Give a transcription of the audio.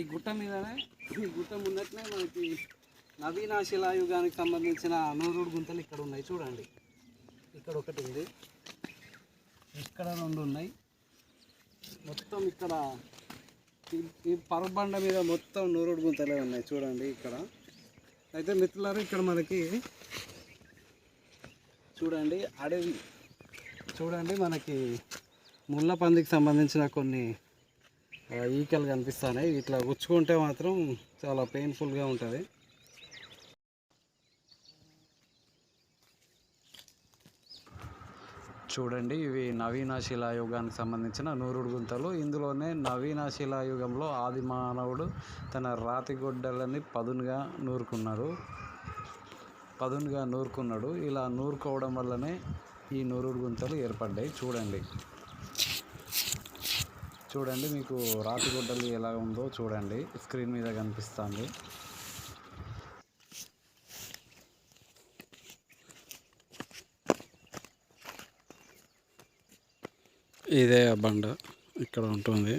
ఈ గుట్ట మీదనే ఈ గుట్ట ముందటనే మనకి నవీన శిలాయుగానికి సంబంధించిన నూరుడు గుంతలు ఇక్కడ ఉన్నాయి చూడండి. ఇక్కడ ఒకటి ఉంది, ఇక్కడ రెండు ఉన్నాయి. మొత్తం ఇక్కడ ఈ పరబండ మీద మొత్తం నూరుడు గుంతలే ఉన్నాయి చూడండి. ఇక్కడ అయితే మిత్రులారు ఇక్కడ మనకి చూడండి అడవి, చూడండి మనకి ముళ్ళ పందికి సంబంధించిన కొన్ని ఈకలు కనిపిస్తున్నాయి. ఇట్లా గుచ్చుకుంటే మాత్రం చాలా పెయిన్ఫుల్గా ఉంటుంది. చూడండి ఇవి నవీన శిలాయుగానికి సంబంధించిన నూరుడు గుంతలు. ఇందులోనే నవీన శిలాయుగంలో ఆది మానవుడు తన రాతి గొడ్డలని పదునుగా నూరుకున్నాడు. ఇలా నూరుకోవడం వల్లనే ఈ నూరుడు గుంతలు ఏర్పడ్డాయి. చూడండి మీకు రాతి గొడ్డలు ఎలా ఉందో చూడండి, స్క్రీన్ మీద కనిపిస్తుంది. ఇదే బండ ఇక్కడ ఉంటుంది.